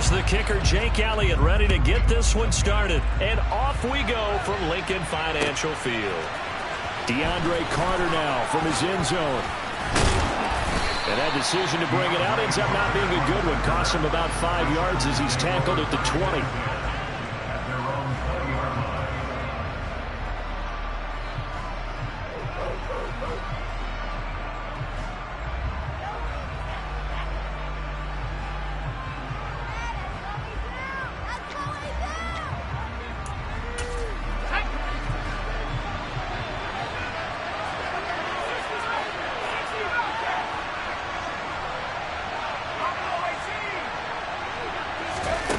Here's the kicker, Jake Elliott, ready to get this one started. And off we go from Lincoln Financial Field. DeAndre Carter now from his end zone. And that decision to bring it out ends up not being a good one. Costs him about 5 yards as he's tackled at the 20.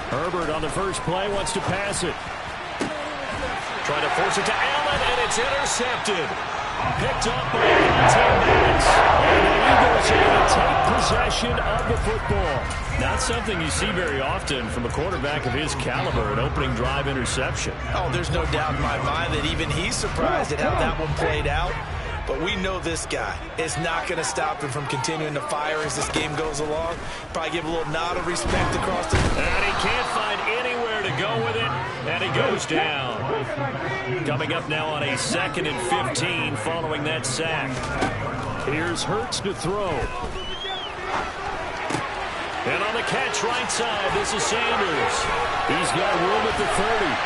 Herbert on the first play wants to pass it. Trying to force it to Allen, and it's intercepted. Picked up by Madden. And the Eagles are going to take possession of the football. Not something you see very often from a quarterback of his caliber, an opening drive interception. Oh, there's no doubt in my mind that even he's surprised at how that one played out. But we know this guy is not going to stop him from continuing to fire as this game goes along. Probably give a little nod of respect across the... And he can't find anywhere to go with it, and he goes down. Coming up now on a 2nd and 15 following that sack. Here's Hurts to throw. And on the catch right side, this is Sanders. He's got room at the 30.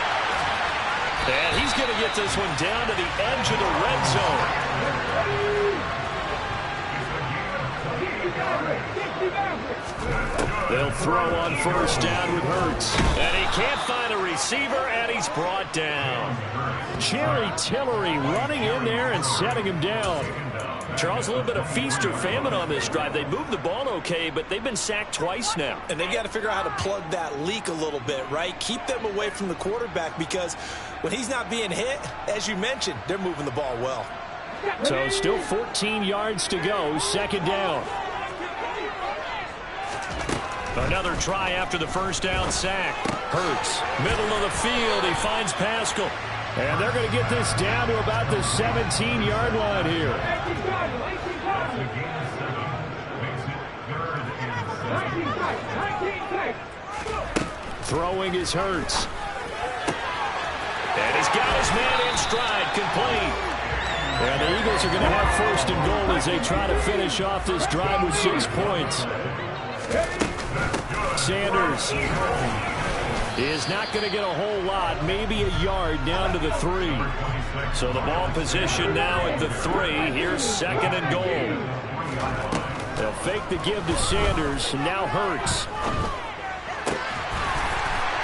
And he's going to get this one down to the edge of the red zone. They'll throw on first down with Hurts. And he can't find a receiver, and he's brought down. Jerry Tillery running in there and setting him down. Charles, a little bit of feast or famine on this drive. They moved the ball okay, but they've been sacked twice now. And they've got to figure out how to plug that leak a little bit, right? Keep them away from the quarterback because when he's not being hit, as you mentioned, they're moving the ball well. So still 14 yards to go, 2nd down. Another try after the first down sack. Hurts, middle of the field, he finds Pascal. And they're going to get this down to about the 17-yard line here. Throwing is Hurts. And he's got his man in stride, complete. And the Eagles are going to have 1st and goal as they try to finish off this drive with 6 points. Sanders is not going to get a whole lot, maybe a yard down to the 3. So the ball position now at the 3. Here's 2nd and goal. They'll fake the give to Sanders, and now Hurts.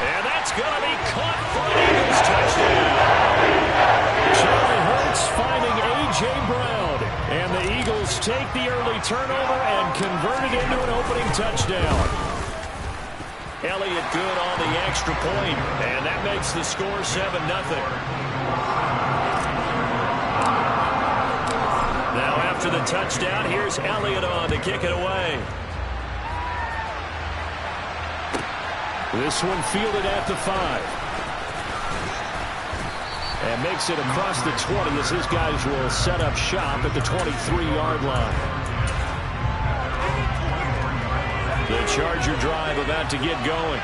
And that's going to be caught for an Eagles touchdown. Charlie Hurts finding A.J. Brown. And the Eagles take the early turnover and convert it into an opening touchdown. Elliott good on the extra point, and that makes the score 7-0. Now after the touchdown, here's Elliott on to kick it away. This one fielded at the 5. And makes it across the 20 as his guys will set up shop at the 23-yard line. The Charger drive about to get going.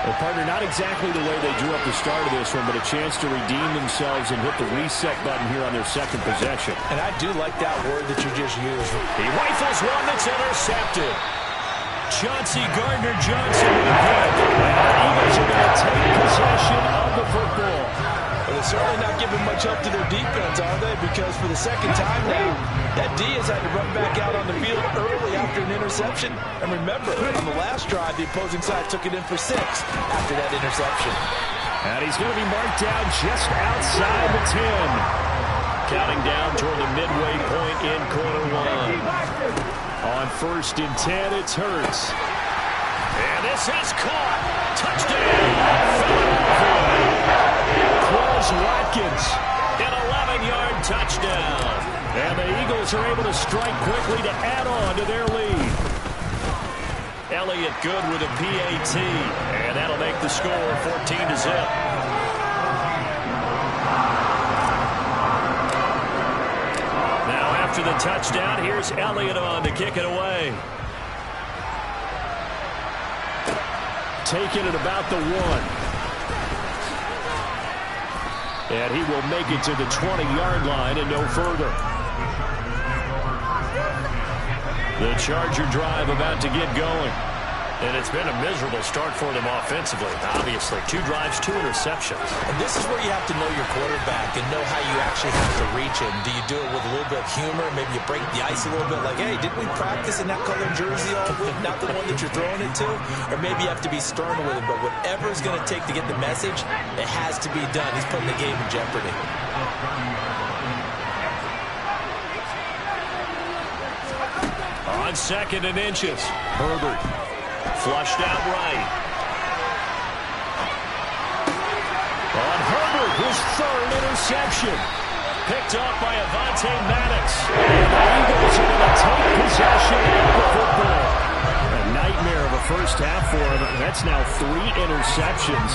Well, partner, not exactly the way they drew up the start of this one, but a chance to redeem themselves and hit the reset button here on their 2nd possession. And I do like that word that you just used. He rifles one that's intercepted. Chauncey Gardner-Johnson with a hit. And the Eagles are going to take possession of the football. But they're certainly not giving much help to their defense, are they? Because for the 2nd time now, that D has had to run back out on the field early after an interception. And remember, on the last drive, the opposing side took it in for 6 after that interception. And he's going to be marked down just outside the 10. Counting down toward the midway point in quarter 1. On 1st and 10, it's Hurts. And this is caught. Touchdown. Philadelphia. Watkins, an 11-yard touchdown. And the Eagles are able to strike quickly to add on to their lead. Elliott good with a PAT, and that'll make the score 14-0. Now after the touchdown, here's Elliott on to kick it away. taken at about the 1. And he will make it to the 20-yard line and no further. The Charger drive about to get going. And it's been a miserable start for them offensively. Obviously, 2 drives, 2 interceptions. And this is where you have to know your quarterback and know how you actually have to reach him. Do you do it with a little bit of humor? Maybe you break the ice a little bit like, hey, didn't we practice in that colored jersey all week? Not the one that you're throwing it to? Or maybe you have to be stern with him. But whatever it's going to take to get the message, it has to be done. He's putting the game in jeopardy. On 2nd and inches, Herbert. Flushed out right. On Herbert, his 3rd interception. Picked up by Avonte Madden. And the Eagles are going to take possession of the football. A nightmare of a first half for him. That's now 3 interceptions.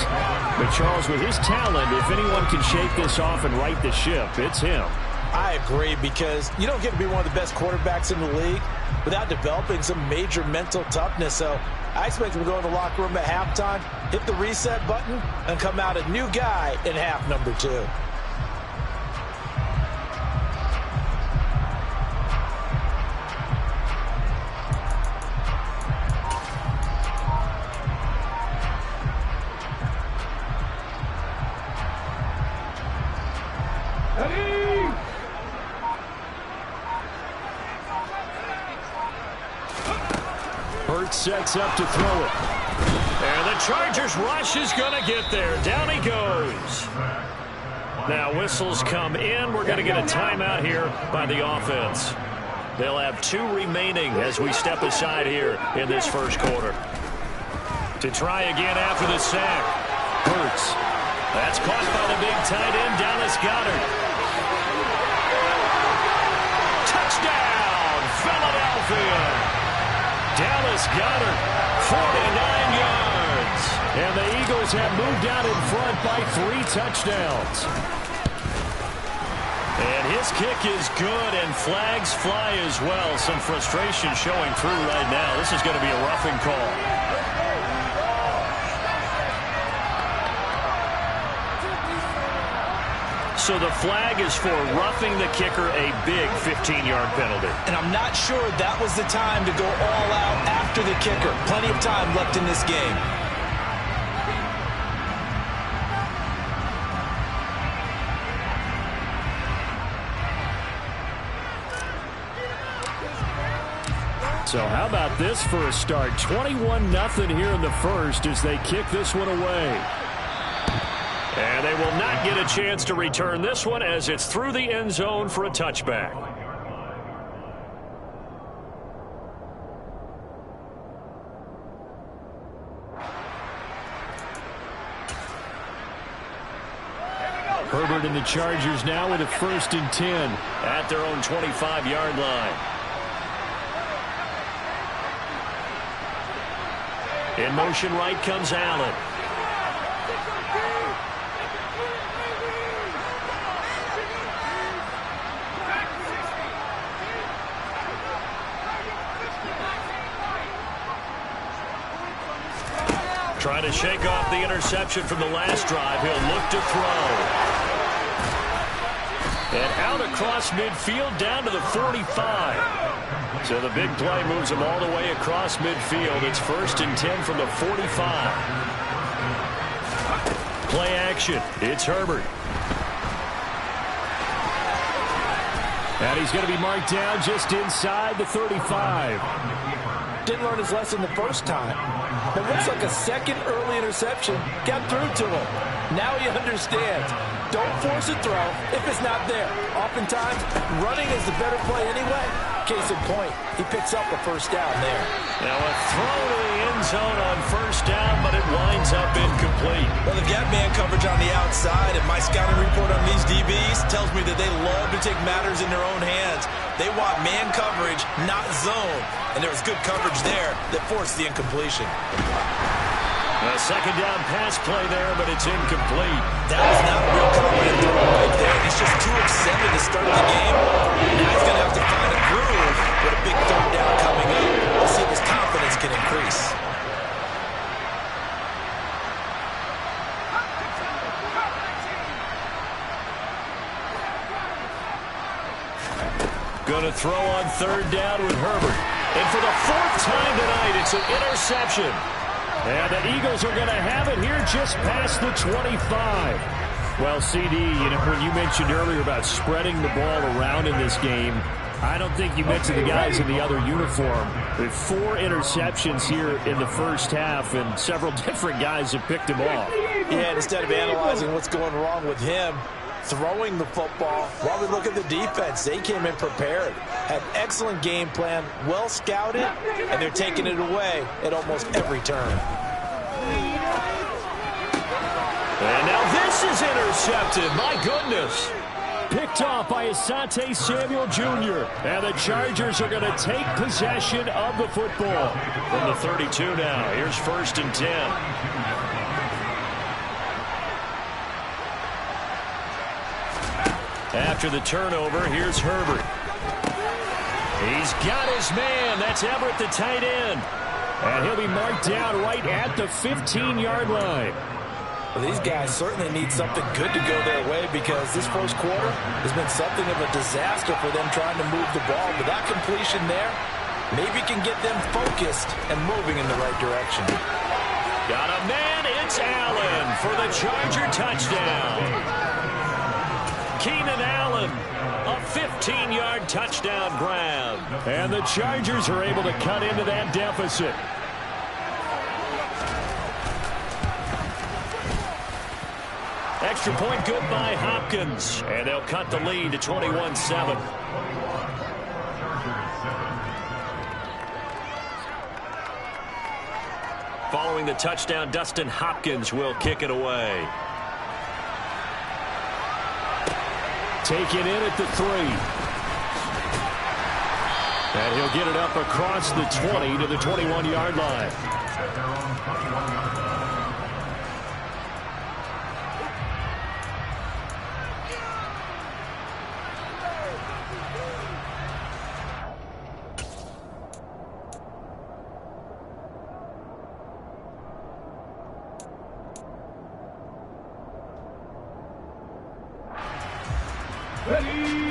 But Charles, with his talent, if anyone can shake this off and right the ship, it's him. I agree, because you don't get to be one of the best quarterbacks in the league without developing some major mental toughness. So I expect him to go in the locker room at halftime, hit the reset button, and come out a new guy in half number 2. Sets up to throw it. And the Chargers rush is going to get there. Down he goes. Now whistles come in. We're going to get a timeout here by the offense. They'll have 2 remaining as we step aside here in this first quarter. To try again after the sack. Hurts. That's caught by the big tight end, Dallas Goedert. Touchdown, Philadelphia. Dallas Goedert, 49 yards. And the Eagles have moved out in front by 3 touchdowns. And his kick is good, and flags fly as well. Some frustration showing through right now. This is going to be a roughing call. So the flag is for roughing the kicker, a big 15-yard penalty. And I'm not sure that was the time to go all out after the kicker. Plenty of time left in this game. So how about this for a start? 21-0 here in the first as they kick this one away. And they will not get a chance to return this one as it's through the end zone for a touchback. Herbert and the Chargers now with a 1st and 10 at their own 25-yard line. In motion right comes Allen. Trying to shake off the interception from the last drive. He'll look to throw. And out across midfield down to the 45. So the big play moves him all the way across midfield. It's 1st and 10 from the 45. Play action. It's Herbert. And he's going to be marked down just inside the 35. Didn't learn his lesson the first time. It looks like a second early interception got through to him. Now he understands. Don't force a throw if it's not there. Oftentimes, running is the better play anyway. Case in point, he picks up a 1st down there. Now a throw to the end zone on 1st down, but it winds up incomplete. Well, they've got man coverage on the outside, and my scouting report on these DBs tells me that they love to take matters in their own hands. They want man coverage, not zone. And there was good coverage there that forced the incompletion. A 2nd down pass play there, but it's incomplete. That was not a real confident throw right there. He's just too excited to start the game. Now he's going to have to find a groove with a big 3rd down coming up. We'll see if his confidence can increase. Going to throw on third down with Herbert. And for the fourth time tonight, it's an interception. And the Eagles are going to have it here just past the 25. Well, CD, when you mentioned earlier about spreading the ball around in this game, I don't think you mentioned the guys in the other uniform. With 4 interceptions here in the first half, and several different guys have picked him off. Yeah, instead of analyzing what's going wrong with him, throwing the football, while we look at the defense, they came in prepared, had excellent game plan, well scouted, and they're taking it away at almost every turn. And now this is intercepted. My goodness. Picked off by Asante Samuel Jr. And the Chargers are going to take possession of the football. From the 32 now. Here's 1st and 10. After the turnover, here's Herbert. He's got his man. That's Everett, the tight end. And he'll be marked down right at the 15-yard line. Well, these guys certainly need something good to go their way, because this first quarter has been something of a disaster for them trying to move the ball. But that completion there maybe can get them focused and moving in the right direction. Got a man. It's Allen for the Charger touchdown. Keenan Allen, a 15-yard touchdown grab. And the Chargers are able to cut into that deficit. Extra point good by Hopkins. And they'll cut the lead to 21-7. Following the touchdown, Dustin Hopkins will kick it away. Taken in at the 3. And he'll get it up across the 20 to the 21-yard line.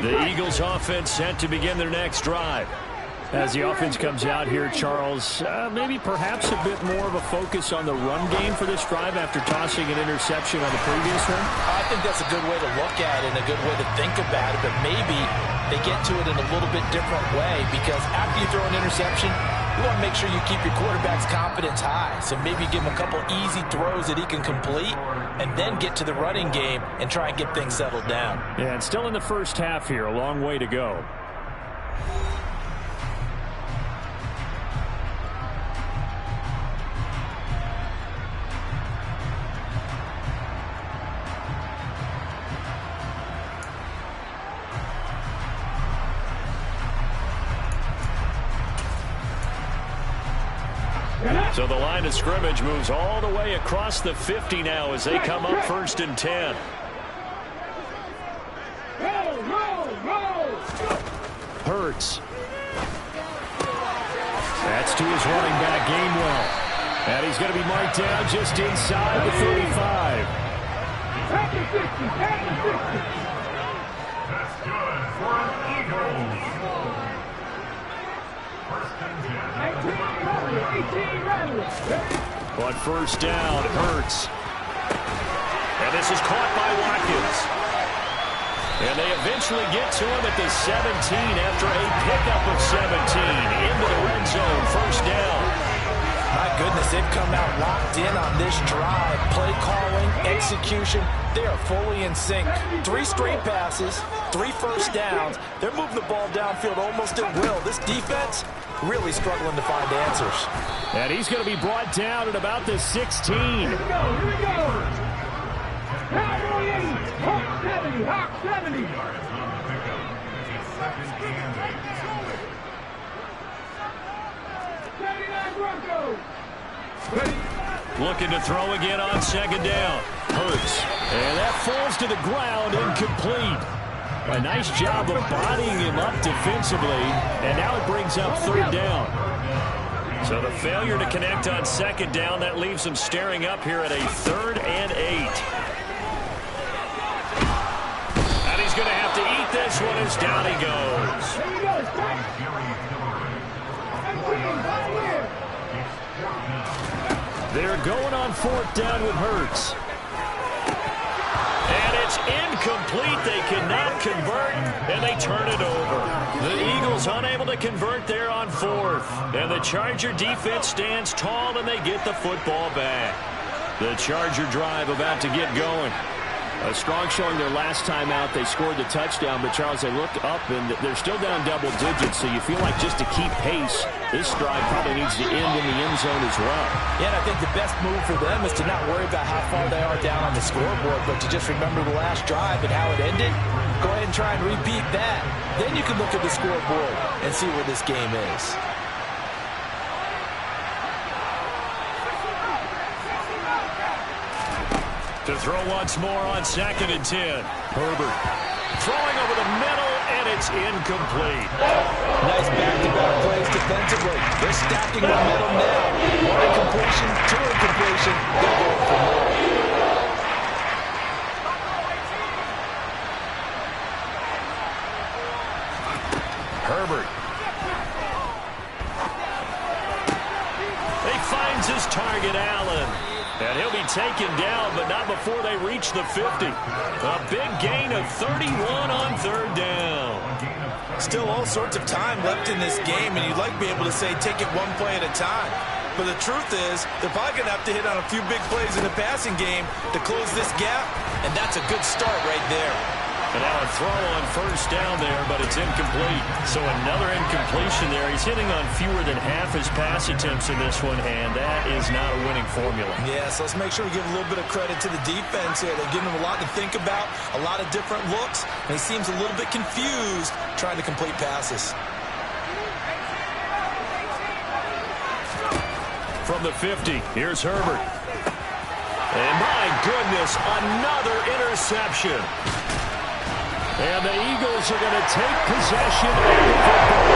The Eagles offense set to begin their next drive. As the offense comes out here, Charles, maybe perhaps a bit more of a focus on the run game for this drive after tossing an interception on the previous one? I think that's a good way to look at it and a good way to think about it, but maybe they get to it in a little bit different way, because after you throw an interception, you want to make sure you keep your quarterback's confidence high. So maybe give him a couple easy throws that he can complete, and then get to the running game and try and get things settled down. Yeah, and still in the first half here, a long way to go. So the line of scrimmage moves all the way across the 50 now as they come up 1st and 10. Hurts. That's to his running back, Gainwell. And he's going to be marked down just inside the 35. That's good for an Eagles. But first down, Hurts. And this is caught by Watkins. And they eventually get to him at the 17 after a pickup of 17 into the red zone. First down. My goodness, they've come out locked in on this drive. Play calling, execution, they are fully in sync. 3 straight passes, 3 first downs. They're moving the ball downfield almost at will. This defense really struggling to find answers. And he's going to be brought down at about the 16. Here we go. Cavalry 80, Hawk 70, Hawk 70. Looking to throw again on second down. Hurts. And that falls to the ground, incomplete. A nice job of bodying him up defensively, and now it brings up third down. So the failure to connect on second down, that leaves them staring up here at a 3rd and 8. And he's going to have to eat this one And as down he goes. There you go, stop. 18, right here. They're going on 4th down with Hurts. And it's incomplete. They cannot convert, and they turn it over. The Eagles unable to convert there on 4th. And the Charger defense stands tall, and they get the football back. The Charger drive about to get going. A strong showing their last time out. They scored the touchdown, but Charles, they looked up, and they're still down double digits, so you feel like just to keep pace, this drive probably needs to end in the end zone as well. Yeah, and I think the best move for them is to not worry about how far they are down on the scoreboard, but to just remember the last drive and how it ended. Go ahead and try and repeat that. Then you can look at the scoreboard and see where this game is. To throw once more on 2nd and 10. Herbert throwing over the middle, and it's incomplete. Nice back-to-back plays defensively. They're stacking momentum now. 1 incompletion, 2 incompletion. They're going for more. Herbert. He finds his target, Allen. And he'll be taken down, but not before they reach the 50. A big gain of 31 on 3rd down. Still all sorts of time left in this game, and you'd like to be able to say take it 1 play at a time. But the truth is, they're probably going to have to hit on a few big plays in the passing game to close this gap, and that's a good start right there. And now a throw on 1st down there, but it's incomplete. So another incompletion there. He's hitting on fewer than half his pass attempts in this one, and that is not a winning formula. Yeah, so let's make sure we give a little bit of credit to the defense here. They're giving him a lot to think about, a lot of different looks, and he seems a little bit confused trying to complete passes. From the 50, here's Herbert. And my goodness, another interception. And the Eagles are going to take possession of the football.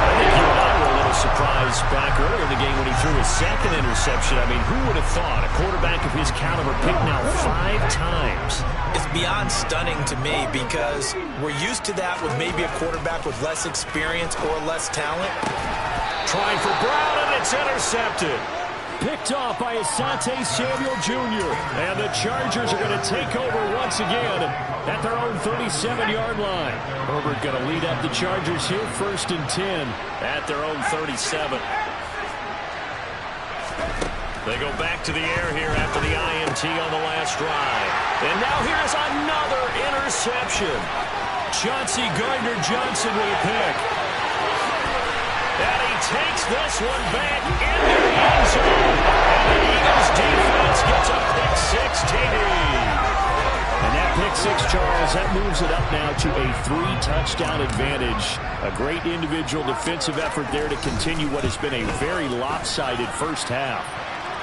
I think you and I were a little surprised back earlier in the game when he threw his 2nd interception. I mean, who would have thought a quarterback of his caliber picked now 5 times? It's beyond stunning to me because we're used to that with maybe a quarterback with less experience or less talent. Trying for Brown, and it's intercepted. Picked off by Asante Samuel Jr. And the Chargers are going to take over once again at their own 37-yard line. Herbert going to lead up the Chargers here, 1st and 10 at their own 37. They go back to the air here after the INT on the last drive. And now here's another interception. Chauncey Gardner-Johnson with a pick. And he takes this one back into the end zone. And the Eagles defense gets a pick-6 TD. And that pick-6, Charles, that moves it up now to a 3-touchdown advantage. A great individual defensive effort there to continue what has been a very lopsided first half.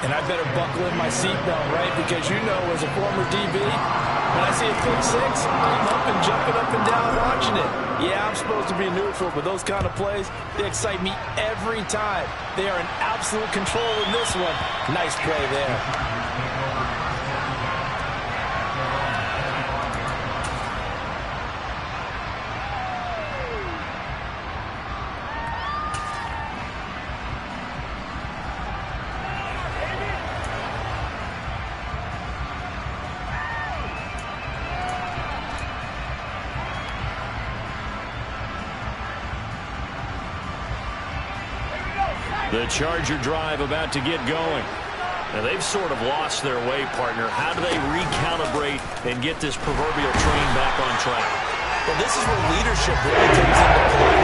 And I better buckle in my seatbelt, right? Because you know, as a former DB, when I see a pick-6, I'm up and jumping up and down watching it. Yeah, I'm supposed to be neutral, but those kind of plays, they excite me every time. They are in absolute control in this one. Nice play there. The Charger drive about to get going. Now, they've sort of lost their way, partner. How do they recalibrate and get this proverbial train back on track? Well, this is where leadership really comes into play.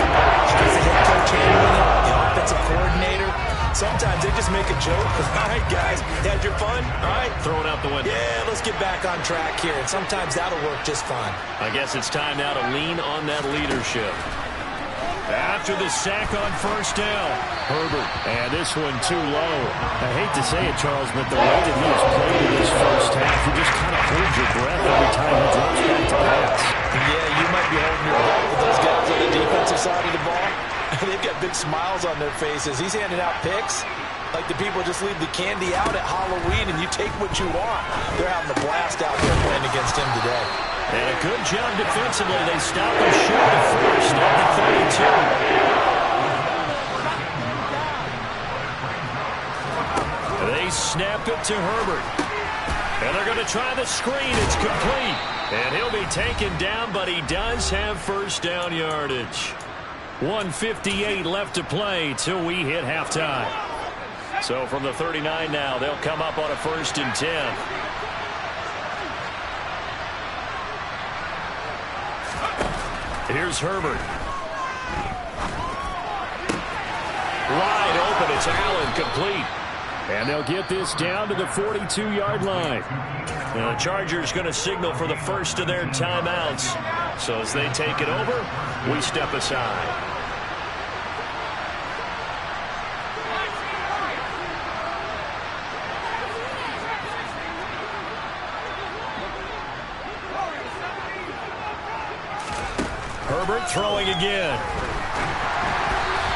As the head coach handling it, the offensive coordinator, sometimes they just make a joke. All right, guys, had your fun? All right. Throw it out the window. Yeah, let's get back on track here. And sometimes that'll work just fine. I guess it's time now to lean on that leadership. After the sack on 1st down, Herbert. And this one too low. I hate to say it, Charles, but the way that he has played in this first half, you just kind of hold your breath every time he drops back to pass. Yeah, you might be holding your breath with those guys on the defensive side of the ball. They've got big smiles on their faces. He's handing out picks. Like the people just leave the candy out at Halloween and you take what you want. They're having a blast out there playing against him today. And a good job defensively. They stop him short of first at the 32. They snap it to Herbert. And they're going to try the screen. It's complete. And he'll be taken down, but he does have first down yardage. 1:58 left to play till we hit halftime. So from the 39 now, they'll come up on a 1st and 10. Here's Herbert. Wide open. It's Allen, complete. And they'll get this down to the 42-yard line. Now the Chargers going to signal for the first of their timeouts. So as they take it over, we step aside. Herbert throwing again.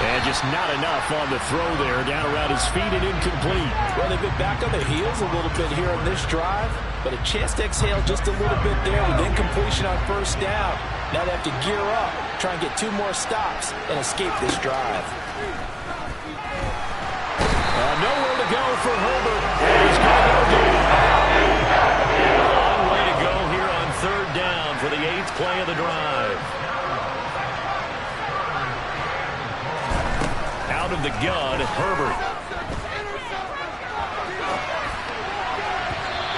And just not enough on the throw there. Down around his feet and incomplete. Well, they've been back on their heels a little bit here on this drive, but a chance to exhale just a little bit there with incompletion on first down. Now they have to gear up, try and get 2 more stops, and escape this drive. Nowhere to go for Herbert. And he's going to go down. Long way to go here on 3rd down for the 8th play of the drive. Out of the gun, Herbert.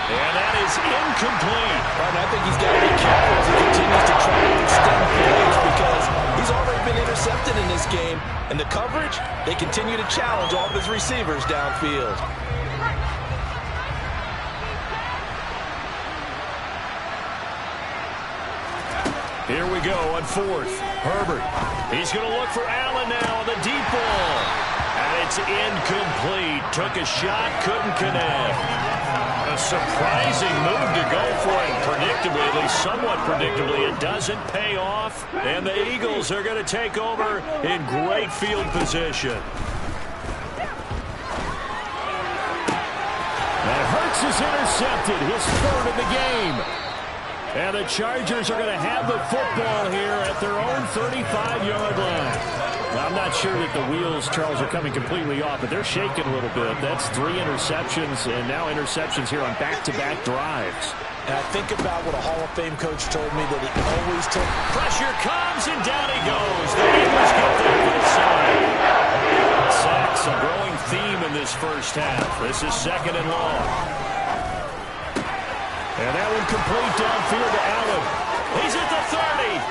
And that is incomplete. And I think he's got to be careful as he continues to try to extend plays because he's already been intercepted in this game. And the coverage, they continue to challenge all of his receivers downfield. Here we go on 4th. Herbert. He's going to look for Allen now on the deep ball. And it's incomplete. Took a shot, couldn't connect. A surprising move to go for it. Predictably, at least somewhat predictably, it doesn't pay off. And the Eagles are going to take over in great field position. And Hurts is intercepted. His 3rd of the game. And the Chargers are going to have the football here at their own 35-yard line. Now, I'm not sure that the wheels, Charles, are coming completely off, but they're shaking a little bit. That's 3 interceptions, and now interceptions here on back-to-back drives. And I think about what a Hall of Fame coach told me that he always took. Pressure comes, and down he goes. The Eagles get the good side. Sacks, a growing theme in this first half. This is 2nd and long. And that one complete downfield to Allen. He's at the 30.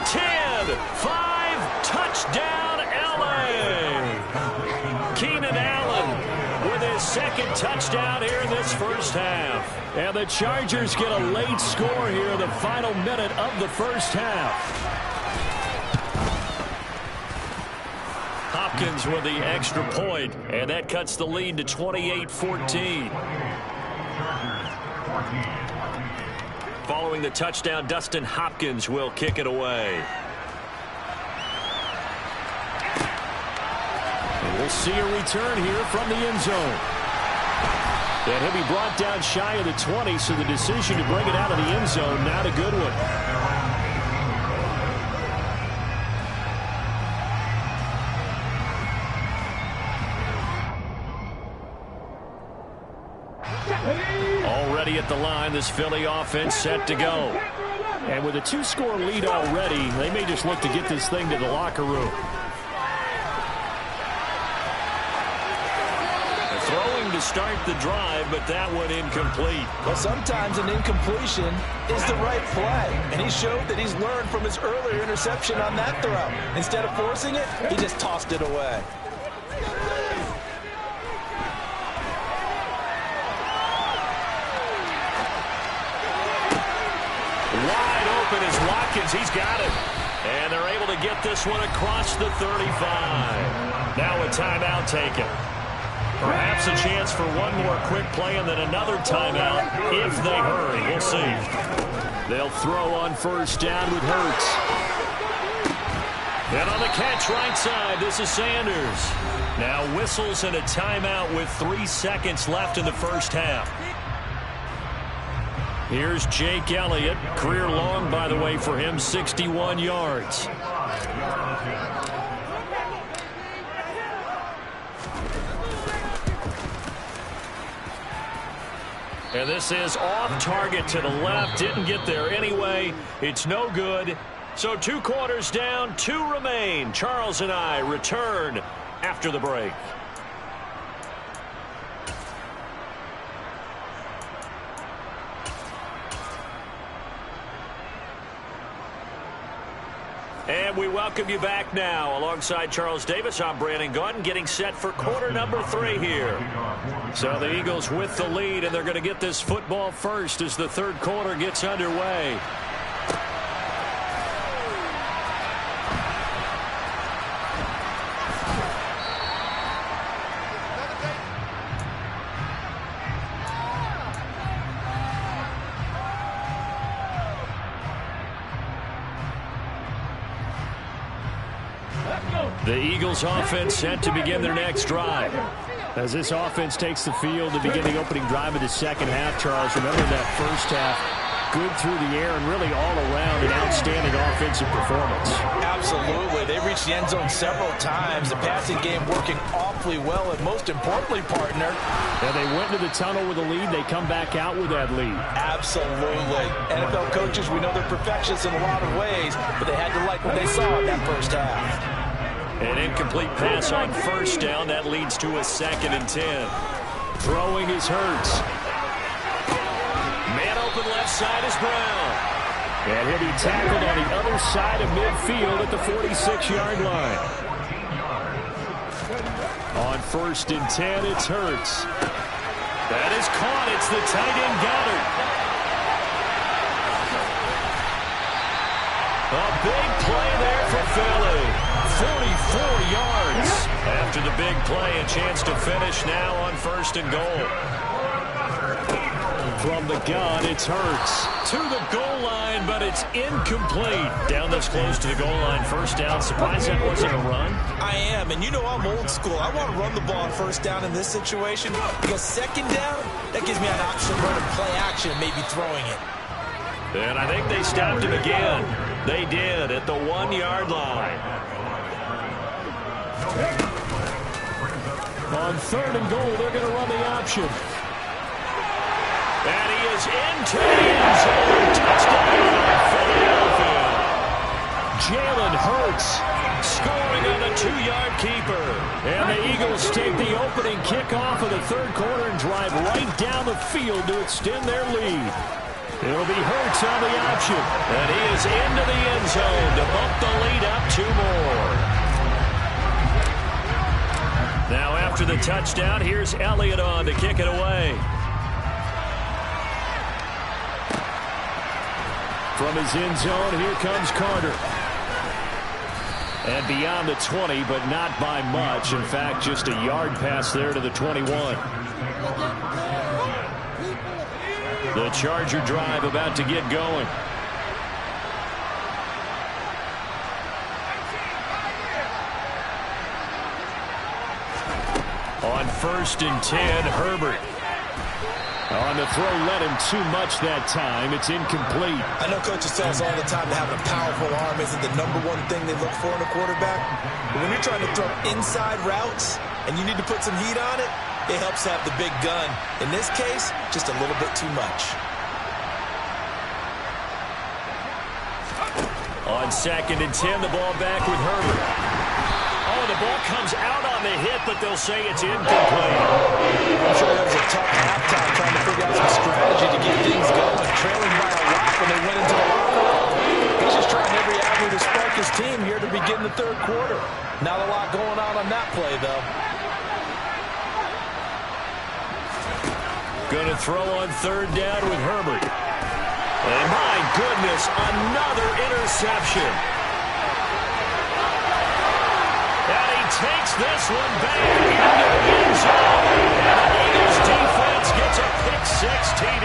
10, 5, touchdown, Allen. Keenan Allen with his 2nd touchdown here in this first half. And the Chargers get a late score here in the final minute of the first half. Hopkins with the extra point, and that cuts the lead to 28-14. Following the touchdown, Dustin Hopkins will kick it away. And we'll see a return here from the end zone. And he'll be brought down shy of the 20, so the decision to bring it out of the end zone, not a good one. Already at the line, this Philly offense set to go. And with a 2-score lead already, they may just look to get this thing to the locker room. Throwing to start the drive, but that one incomplete. Well, sometimes an incompletion is the right play. And he showed that he's learned from his earlier interception on that throw. Instead of forcing it, he just tossed it away. Wide open is Watkins. He's got it. And they're able to get this one across the 35. Now a timeout taken. Perhaps a chance for one more quick play and then another timeout if they hurry. We'll see. They'll throw on first down with Hurts. And on the catch right side, this is Sanders. Now whistles and a timeout with 3 seconds left in the first half. Here's Jake Elliott. Career long, by the way, for him, 61 yards. And this is off target to the left. Didn't get there anyway. It's no good. So 2 quarters down, 2 remain. Charles and I return after the break. And we welcome you back now. Alongside Charles Davis, I'm Brandon Gaudin, getting set for quarter number 3 here. So the Eagles with the lead, and they're going to get this football first as the 3rd quarter gets underway. The Eagles offense set to begin their next drive. As this offense takes the field to begin the opening drive of the second half, Charles, remember that first half, good through the air and really all around an outstanding offensive performance. Absolutely. They reached the end zone several times. The passing game working awfully well, and most importantly, partner. And they went to the tunnel with a lead. They come back out with that lead. Absolutely. NFL coaches, we know they're perfectionists in a lot of ways, but they had to like what they saw in that first half. An incomplete pass on first down. That leads to a 2nd and 10. Throwing is Hurts. Man open left side is Brown. And he'll be tackled on the other side of midfield at the 46-yard line. On 1st and 10, it's Hurts. That is caught. It's the tight end Goddard. A big play there for Philly. 44 yards. After the big play, a chance to finish now on 1st and goal. From the gun, it's Hurts. To the goal line, but it's incomplete. Down this close to the goal line, 1st down. Surprised that wasn't a run? I am, and you know I'm old school. I want to run the ball on 1st down in this situation because 2nd down, that gives me an option to run and play action and maybe throwing it. And I think they stopped him again. They did at the 1-yard line. On 3rd and goal, they're going to run the option. And he is into the end zone. Touchdown, Philadelphia. Jalen Hurts scoring on the 2-yard keeper. And the Eagles take the opening kickoff of the 3rd quarter and drive right down the field to extend their lead. It'll be Hurts on the option. And he is into the end zone to bump the lead up 2 more. Now after the touchdown, here's Elliott on to kick it away. From his end zone, here comes Carter. And beyond the 20, but not by much. In fact, just a yard pass there to the 21. The Charger drive about to get going. On 1st and 10, Herbert. On the throw, led him too much that time. It's incomplete. I know coaches tell us all the time that having a powerful arm isn't the #1 thing they look for in a quarterback. But when you're trying to throw inside routes and you need to put some heat on it, it helps have the big gun. In this case, just a little bit too much. On 2nd and 10, the ball back with Herbert. Oh, the ball comes out on the hit, but they'll say it's incomplete. I'm sure that was a tough halftime trying to figure out some strategy to get things going. Trailing by a lot when they went into the locker room. He's just trying every avenue to spark his team here to begin the 3rd quarter. Not a lot going on that play, though. Going to throw on 3rd down with Herbert. And my goodness, another interception. And he takes this one back into the end zone. And the Eagles defense gets a pick-6 TD.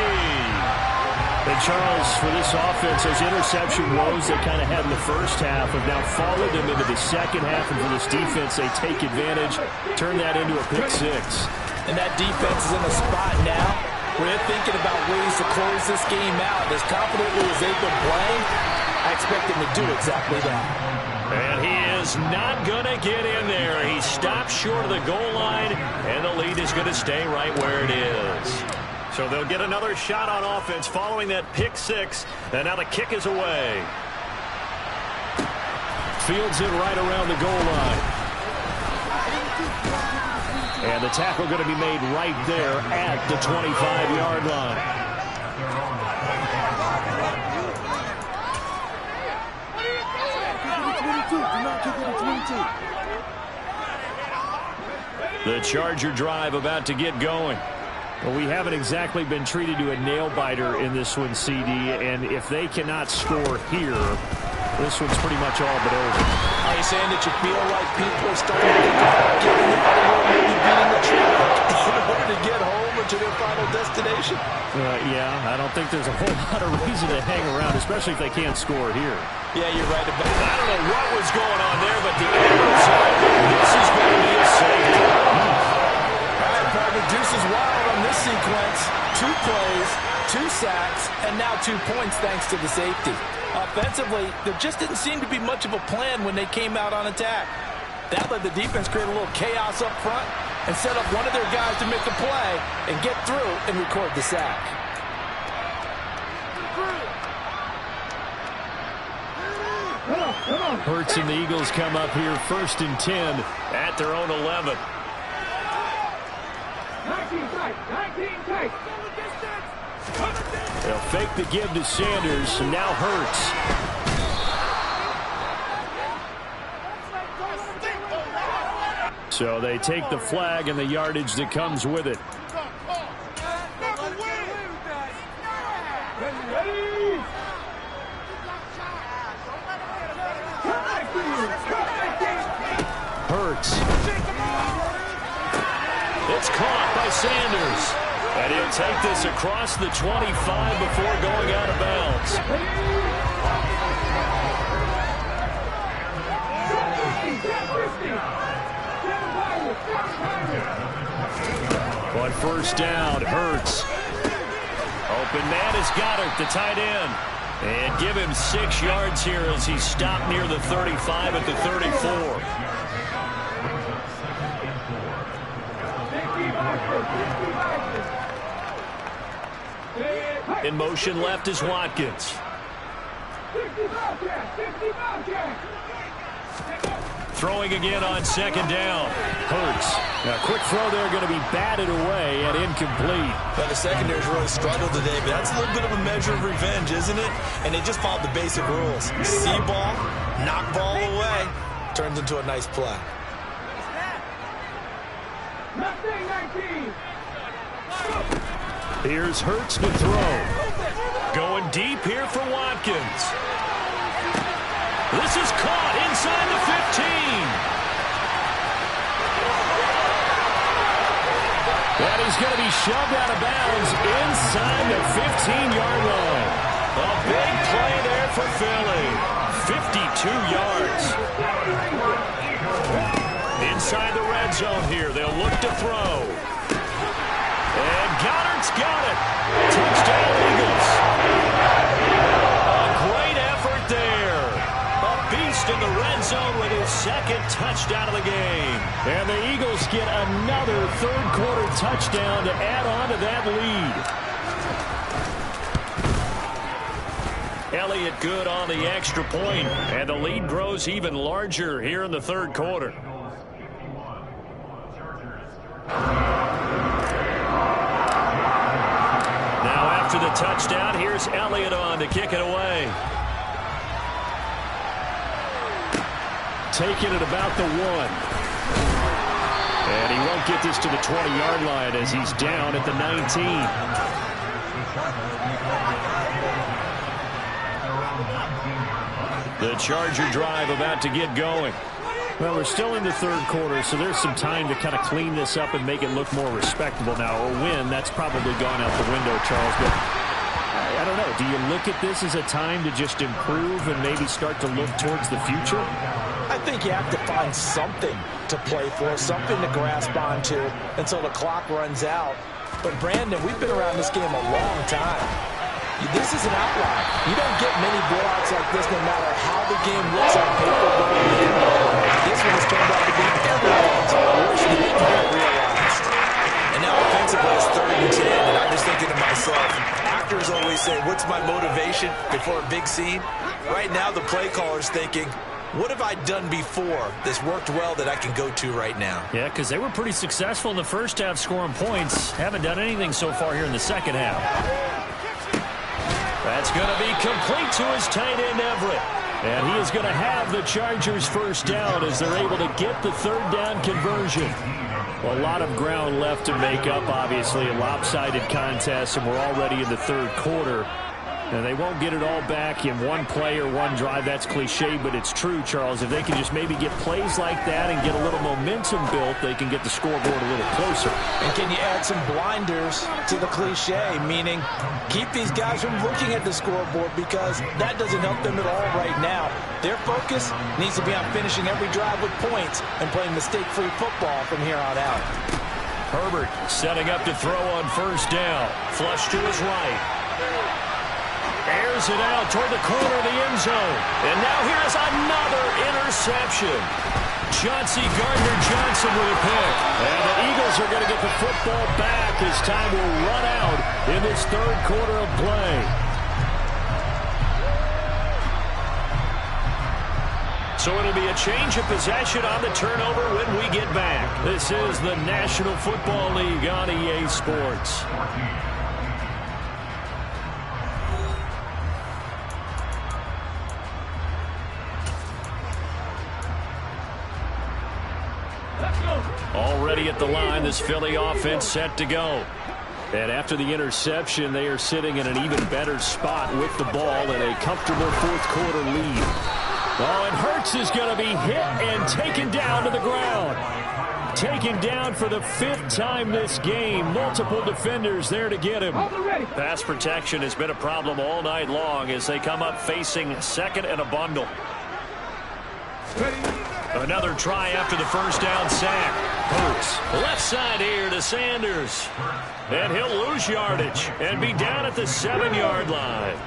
And Charles, for this offense, those interception woes they kind of had in the first half have now followed them into the second half. And for this defense, they take advantage, turn that into a pick six. And that defense is in a spot now where they're thinking about ways to close this game out. As confidently as they've been playing, I expect them to do exactly that. And he is not going to get in there. He stops short of the goal line, and the lead is going to stay right where it is. So they'll get another shot on offense following that pick six, and now the kick is away. Fields it right around the goal line. And the tackle going to be made right there at the 25-yard line. The Charger drive about to get going. Well, we haven't exactly been treated to a nail-biter in this one, CD, and if they cannot score here, this one's pretty much all but over. Are you saying that you feel like people are starting to think about getting out of here, maybe beating the traffic in order to get home or to their final destination? Yeah, I don't think there's a whole lot of reason to hang around, especially if they can't score here. Yeah, you're right about I don't know what was going on there, but the arrow said this is going to be a safety. All right, partner, deuce is wild on this sequence. 2 plays, 2 sacks, and now 2 points thanks to the safety. Offensively, there just didn't seem to be much of a plan when they came out on attack. That let the defense create a little chaos up front and set up one of their guys to make a play and get through and record the sack. Hurts and the Eagles come up here 1st and 10 at their own 11. 19 tight, 19 tight. They'll fake the give to Sanders, and now Hurts. So they take the flag and the yardage that comes with it. Hurts. It's caught by Sanders. And he'll take this across the 25 before going out of bounds. On 1st down, Hurts. Open man is Goddard, the tight end. And give him 6 yards here as he stopped near the 35 at the 34. In motion left is Watkins. Throwing again on 2nd down. Hurts. Now, quick throw there going to be batted away and incomplete. Well, the secondary's really struggled today, but that's a little bit of a measure of revenge, isn't it? And they just followed the basic rules. See ball, knock ball away, turns into a nice play. Here's Hurts to throw. Going deep here for Watkins. This is caught inside the 15. And he's going to be shoved out of bounds inside the 15-yard line. A big play there for Philly. 52 yards. Inside the red zone here. They'll look to throw. And Goddard's got it. Touchdown, Eagles. A great effort there. A beast in the red zone with his 2nd touchdown of the game. And the Eagles get another 3rd-quarter touchdown to add on to that lead. Elliott good on the extra point, and the lead grows even larger here in the 3rd quarter. Now after the touchdown, here's Elliott on to kick it away. Taking it about the 1. And he won't get this to the 20-yard line as he's down at the 19. The Charger drive about to get going. Well, we're still in the 3rd quarter, so there's some time to kind of clean this up and make it look more respectable. Now, a win, that's probably gone out the window, Charles, but I don't know. Do you look at this as a time to just improve and maybe start to look towards the future? I think you have to find something to play for, something to grasp onto until the clock runs out. But, Brandon, we've been around this game a long time. This is an outlier. You don't get many blowouts like this no matter how the game looks on paper going in. This one has turned out to be everyone's worst nightmare realized. And now offensively it's 3rd and 10, and I'm just thinking to myself, actors always say, what's my motivation before a big scene? Right now the play caller's thinking, what have I done before that's worked well that I can go to right now? Yeah, because they were pretty successful in the first half scoring points. Haven't done anything so far here in the second half. That's going to be complete to his tight end, Everett. And he is going to have the Chargers first down as they're able to get the 3rd down conversion. A lot of ground left to make up, obviously. A lopsided contest, and we're already in the 3rd quarter. And they won't get it all back in one play or one drive. That's cliche, but it's true, Charles. If they can just maybe get plays like that and get a little momentum built, they can get the scoreboard a little closer. And can you add some blinders to the cliche, meaning keep these guys from looking at the scoreboard because that doesn't help them at all right now. Their focus needs to be on finishing every drive with points and playing mistake-free football from here on out. Herbert setting up to throw on 1st down. Flush to his right. Airs it out toward the corner of the end zone. And now here's another interception. Chauncey Gardner-Johnson with a pick. And the Eagles are going to get the football back as time will run out in this 3rd quarter of play. So it'll be a change of possession on the turnover when we get back. This is the National Football League on EA Sports. Already at the line, this Philly offense set to go. And after the interception, they are sitting in an even better spot with the ball in a comfortable 4th quarter lead. Oh, and Hurts is going to be hit and taken down to the ground. Taken down for the 5th time this game. Multiple defenders there to get him. Pass protection has been a problem all night long as they come up facing 2nd and a bundle. Another try after the 1st down sack. Hurts left side here to Sanders. And he'll lose yardage and be down at the 7-yard line.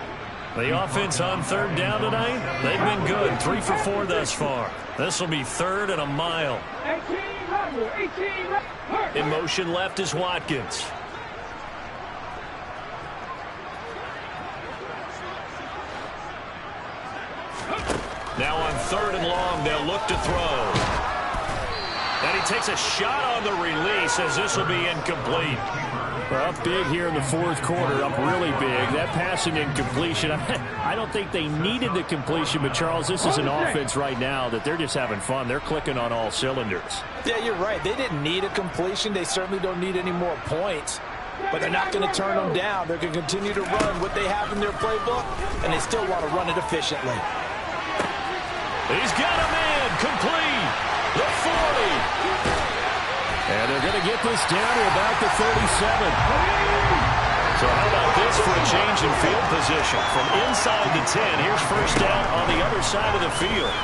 The offense on 3rd down tonight, they've been good. 3 for 4 thus far. This will be 3rd and a mile. In motion left is Watkins. Now on 3rd and long, they'll look to throw. And he takes a shot on the release as this will be incomplete. Well, up big here in the 4th quarter, up really big. That passing incompletion, I don't think they needed the completion, but Charles, this is an offense right now that they're just having fun. They're clicking on all cylinders. Yeah, you're right. They didn't need a completion. They certainly don't need any more points. But they're not going to turn them down. They're going to continue to run what they have in their playbook, and they still want to run it efficiently. He's got a man complete. The 40. And they're going to get this down to about the 37. So how about this for a change in field position? From inside the 10, here's 1st down on the other side of the field.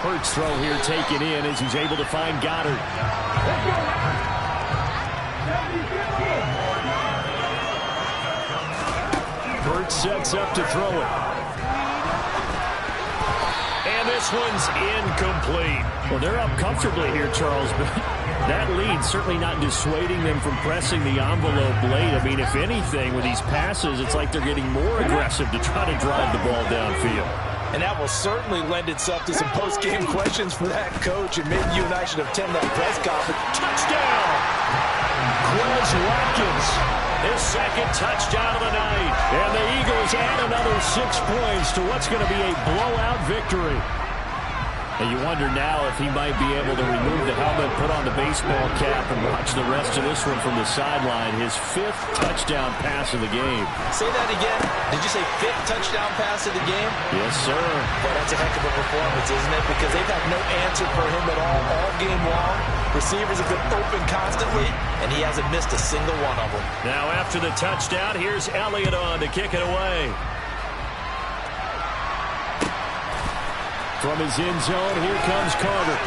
Hurts throw here taken in as he's able to find Goddard. Hurts sets up to throw it. And this one's incomplete. Well, they're up comfortably here, Charles, but that lead certainly not dissuading them from pressing the envelope late. I mean, if anything, with these passes, it's like they're getting more aggressive to try to drive the ball downfield. And that will certainly lend itself to some post-game questions for that coach, and maybe you and I should attend that press conference. Touchdown! Quez Watkins, his 2nd touchdown of the night. And the Eagles add another 6 points to what's going to be a blowout victory. And you wonder now if he might be able to remove the helmet, put on the baseball cap, and watch the rest of this one from the sideline. His 5th touchdown pass of the game. Say that again. Did you say 5th touchdown pass of the game? Yes, sir. Well, that's a heck of a performance, isn't it? Because they've had no answer for him at all game long. Receivers have been open constantly, and he hasn't missed a single one of them. Now after the touchdown, here's Elliott on to kick it away. From his end zone, here comes Carter.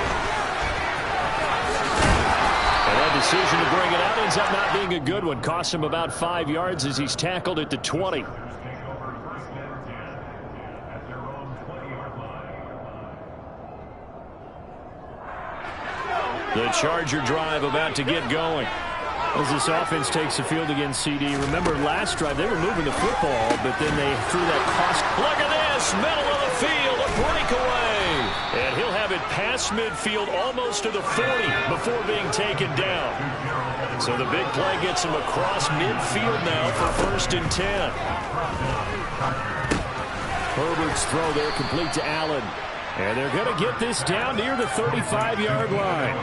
And that decision to bring it out ends up not being a good one. Costs him about 5 yards as he's tackled at the 20. The Charger drive about to get going. As this offense takes the field against CD. Remember last drive, they were moving the football, but then they threw that cost. Look at this, middle of the field, a breakaway. And he'll have it past midfield almost to the 40 before being taken down. So the big play gets him across midfield now for 1st and 10. Herbert's throw there complete to Allen. And they're going to get this down near the 35-yard line.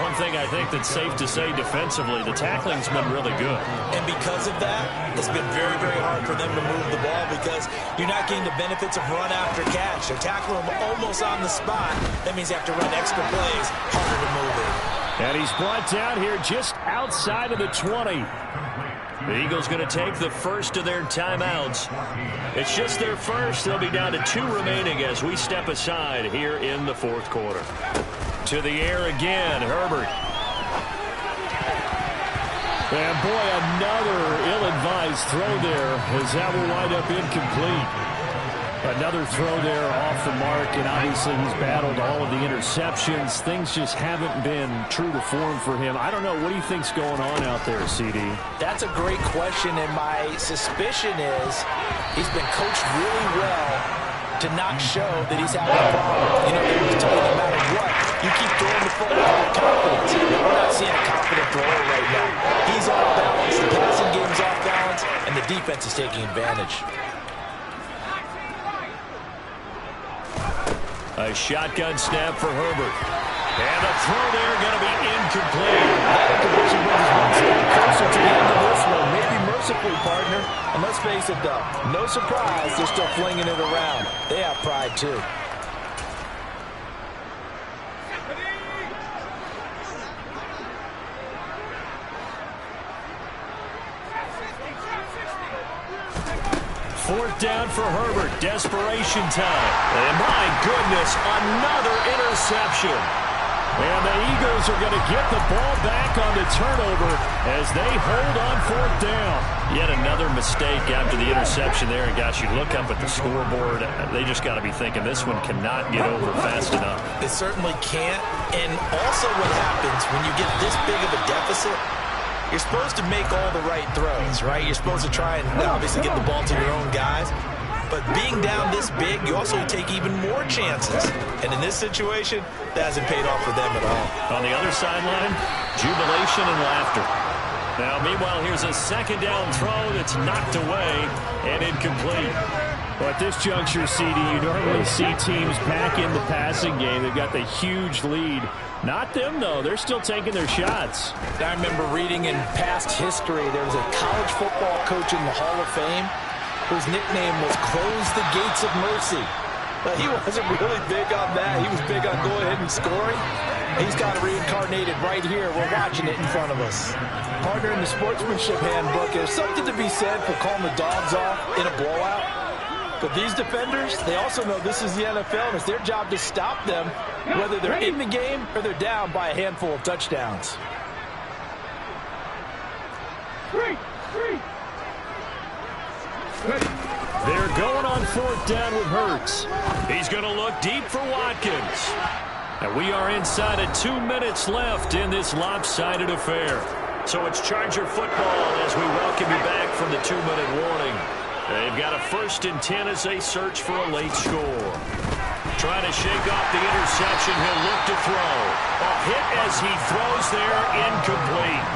One thing I think that's safe to say defensively, the tackling's been really good. And because of that, it's been very, very hard for them to move the ball because you're not getting the benefits of run after catch. They're tackling them almost on the spot. That means they have to run extra plays, harder to move it. And he's brought down here just outside of the 20. The Eagles going to take the first of their timeouts. It's just their first. They'll be down to 2 remaining as we step aside here in the 4th quarter. To the air again, Herbert. And boy, another ill-advised throw there as that will wind up incomplete. Another throw there off the mark, and obviously he's battled all of the interceptions. Things just haven't been true to form for him. I don't know. What do you think's going on out there, CD? That's a great question, and my suspicion is he's been coached really well to not show that he's having a problem. You know, they was told no matter what, you keep throwing the football with confidence. We're not seeing a confident thrower right now. He's off balance, the passing game's off balance, and the defense is taking advantage. A shotgun snap for Herbert. And the throw there going to be incomplete. That incompletion brings us one step closer to the end of this one. Maybe mercifully, partner. And let's face it, though, no surprise, they're still flinging it around. They have pride, too. Fourth down for Herbert. Desperation time. And my goodness, another interception. And the Eagles are going to get the ball back on the turnover as they hold on 4th down. Yet another mistake after the interception there. And gosh, you look up at the scoreboard, they just got to be thinking this one cannot get over fast enough. It certainly can't. And also what happens when you get this big of a deficit, you're supposed to make all the right throws, right? You're supposed to try and obviously get the ball to your own guys. But being down this big, you also take even more chances. And in this situation, that hasn't paid off for them at all. On the other sideline, jubilation and laughter. Now, meanwhile, here's a 2nd down throw that's knocked away and incomplete. Well, at this juncture, CD, you normally see teams back in the passing game. They've got the huge lead. Not them, though. They're still taking their shots. I remember reading in past history, there was a college football coach in the Hall of Fame whose nickname was Close the Gates of Mercy. But he wasn't really big on that. He was big on go ahead and scoring. He's got it reincarnated right here. We're watching it in front of us. Partner, in the sportsmanship handbook, there's something to be said for calling the dogs off in a blowout. But these defenders, they also know this is the NFL, and it's their job to stop them, whether they're in the game or they're down by a handful of touchdowns. They're going on 4th down with Hurts. He's going to look deep for Watkins. And we are inside of 2 minutes left in this lopsided affair. So it's Charger football as we welcome you back from the 2-minute warning. They've got a 1st and 10 as they search for a late score. Trying to shake off the interception. He'll look to throw. A hit as he throws there, incomplete.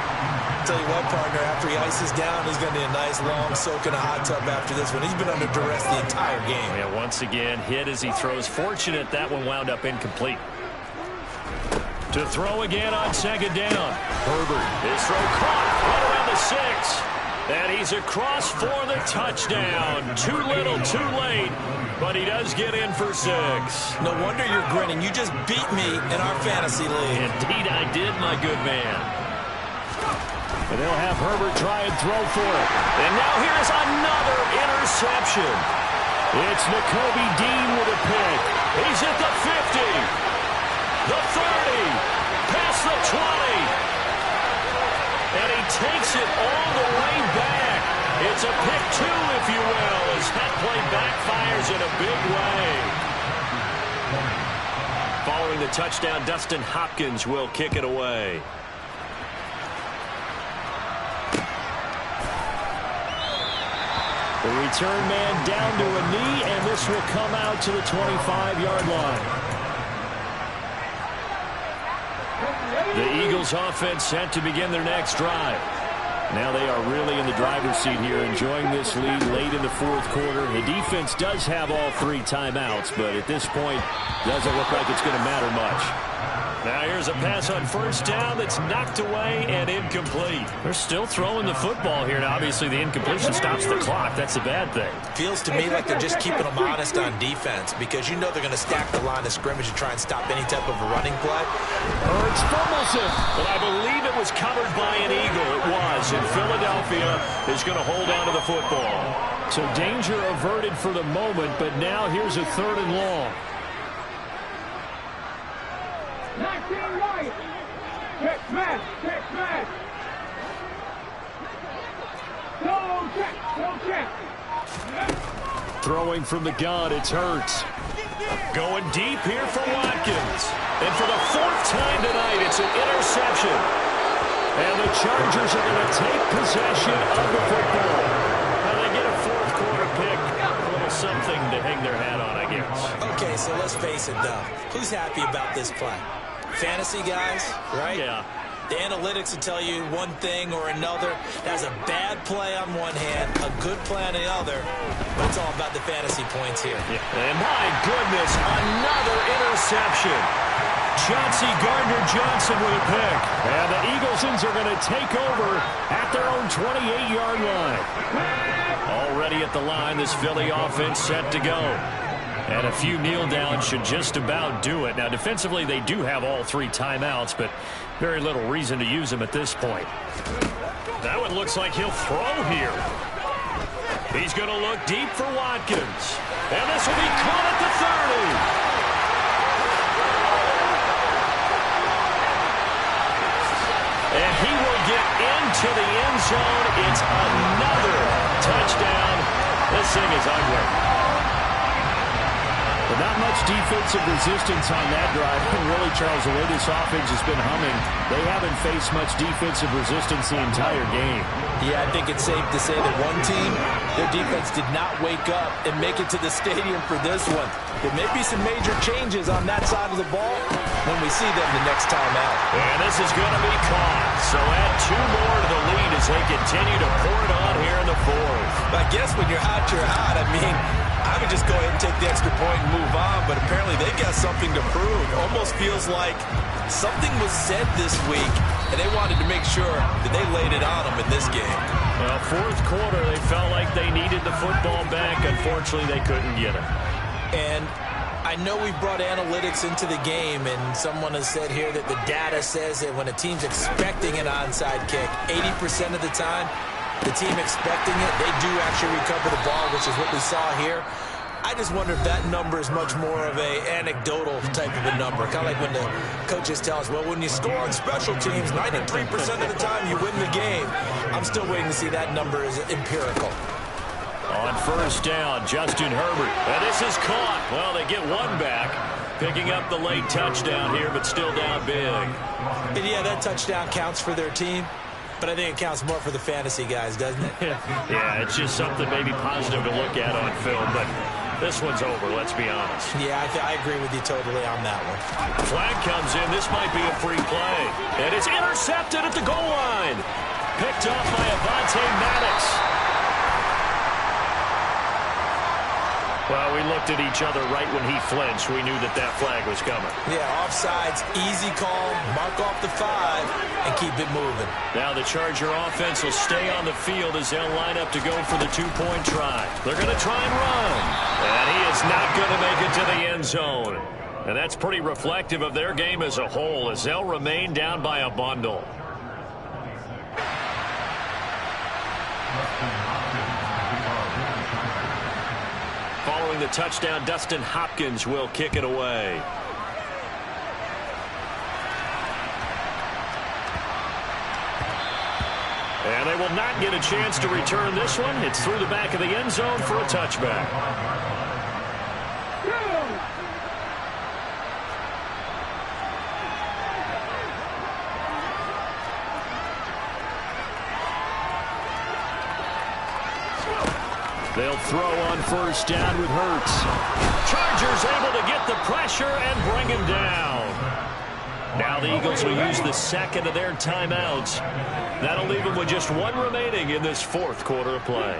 tell you what, partner, after he ices down, he's going to need a nice long soak in a hot tub after this one. He's been under duress the entire game. Yeah, once again, hit as he throws. Fortunate that one wound up incomplete. To throw again on second down. Herbert, his throw caught right around the 6. And he's across for the touchdown. Too little, too late. But he does get in for 6. No wonder you're grinning. You just beat me in our fantasy league. Indeed I did, my good man. And they'll have Herbert try and throw for it. And now here's another interception. It's Nakobe Dean with a pick. He's at the 50. The 30. Past the 20. And he takes it all the way back. It's a pick 2, if you will, as that play backfires in a big way. Following the touchdown, Dustin Hopkins will kick it away. The return man down to a knee, and this will come out to the 25-yard line. The Eagles offense set to begin their next drive. Now they are really in the driver's seat here, enjoying this lead late in the fourth quarter. The defense does have all 3 timeouts, but at this point, doesn't look like it's going to matter much. Now here's a pass on first down that's knocked away and incomplete. They're still throwing the football here, and obviously the incompletion stops the clock. That's the bad thing. Feels to me like they're just keeping them honest on defense, because you know they're going to stack the line of scrimmage and try and stop any type of a running play. Hurts fumbles it, but I believe it was covered by an Eagle. It was, and Philadelphia is going to hold on to the football. So danger averted for the moment, but now here's a 3rd and long. 19 right. Check smash. Check smash. Go check. Throwing from the gun, it's Hurts. Going deep here for Watkins. And for the 4th time tonight, it's an interception. And the Chargers are going to take possession of the football. Now they get a 4th quarter pick. A little something to hang their hat on, I guess. Okay, so let's face it, though. Who's happy about this play? Fantasy guys, right? Yeah. The analytics will tell you one thing or another. That's a bad play on one hand, a good play on the other, but it's all about the fantasy points here. Yeah. And my goodness, another interception. Chauncey Gardner-Johnson with a pick. And the Eaglesons are going to take over at their own 28-yard line. Already at the line, this Philly offense set to go. And a few kneel downs should just about do it. Now, defensively, they do have all 3 timeouts, but very little reason to use them at this point. That one looks like he'll throw here. He's going to look deep for Watkins. And this will be caught at the 30. And he will get into the end zone. It's another touchdown. This thing is ugly. But not much defensive resistance on that drive. And really, Charles, the way this offense has been humming, they haven't faced much defensive resistance the entire game. Yeah, I think it's safe to say that one team, their defense did not wake up and make it to the stadium for this one. There may be some major changes on that side of the ball when we see them the next time out. And this is going to be caught. So add 2 more to the lead as they continue to pour it on here in the 4th. I guess when you're hot, you're hot. I mean, I would just go ahead and take the extra point and move on, but apparently they got something to prove. Almost feels like something was said this week, and they wanted to make sure that they laid it on them in this game. Well, 4th quarter, they felt like they needed the football back. Unfortunately, they couldn't get it. And I know we brought analytics into the game, and someone has said here that the data says that when a team's expecting an onside kick, 80% of the time, the team expecting it, they do actually recover the ball, which is what we saw here. I just wonder if that number is much more of a anecdotal type of a number. Kind of like when the coaches tell us, well, when you score on special teams, 93% of the time you win the game. I'm still waiting to see that number is empirical. On first down, Justin Herbert. And this is caught. Well, they get one back. Picking up the late touchdown here, but still down big. And yeah, that touchdown counts for their team. But I think it counts more for the fantasy guys, doesn't it? Yeah, it's just something maybe positive to look at on film, but this one's over, let's be honest. Yeah, I agree with you totally on that one. Flag comes in. This might be a free play. And it's intercepted at the goal line. picked up by Madden. Well, we looked at each other right when he flinched. We knew that that flag was coming. Yeah, offsides, easy call, mark off the 5, and keep it moving. Now the Charger offense will stay on the field as they'll line up to go for the two-point try. They're going to try and run. And he is not going to make it to the end zone. And that's pretty reflective of their game as a whole as they'll remain down by a bundle. Following the touchdown, Dustin Hopkins will kick it away. And they will not get a chance to return this one. It's through the back of the end zone for a touchback. They'll throw on first down with Hurts. Chargers able to get the pressure and bring him down. Now the Eagles will use the second of their timeouts. That'll leave them with just one remaining in this fourth quarter of play.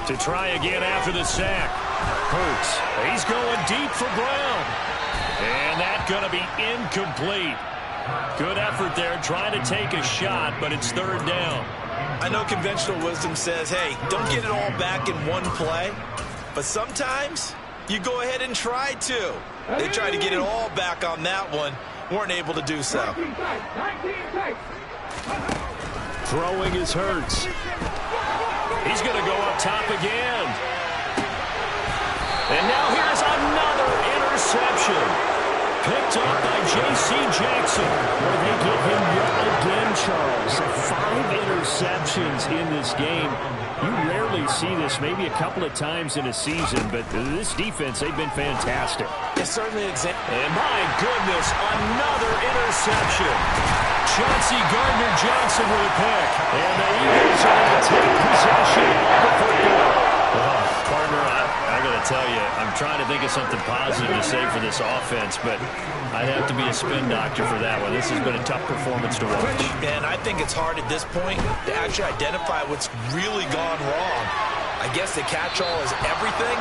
To try again after the sack. Hurts. He's going deep for Brown. And that's going to be incomplete. Good effort there trying to take a shot, but it's third down. I know conventional wisdom says, hey, don't get it all back in one play. But sometimes you go ahead and try to. They tried to get it all back on that one. Weren't able to do so. Throwing is Hurts. He's going to go up top again. And now here's another interception. Picked up by J.C. Jackson. Well, they get him yet again, Charles. 5 interceptions in this game. You rarely see this, maybe a couple of times in a season, but this defense, they've been fantastic. It's certainly and my goodness, another interception. Chauncey Gardner-Johnson with a pick. And the Eagles are going to take possession of the football. Partner, I got to tell you, I'm trying to think of something positive to say for this offense, but I'd have to be a spin doctor for that one. This has been a tough performance to watch. And I think it's hard at this point to actually identify what's really gone wrong. I guess the catch-all is everything.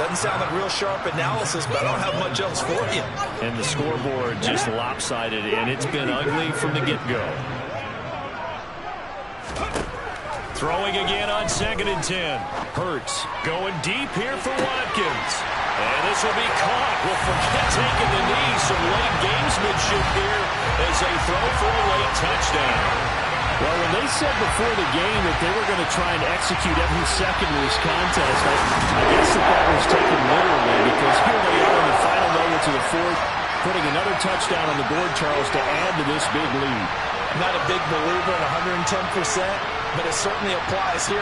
Doesn't sound like real sharp analysis, but I don't have much else for you. And the scoreboard just lopsided, and it's been ugly from the get-go. Throwing again on 2nd and 10. Hurts going deep here for Watkins. And this will be caught. We'll forget taking the knee. Some late gamesmanship here as they throw for a late touchdown. Well, when they said before the game that they were going to try and execute every second of this contest, I guess that was taken literally because here they are in the final moments of the fourth, putting another touchdown on the board, Charles, to add to this big lead. I'm not a big believer in 110%, but it certainly applies here.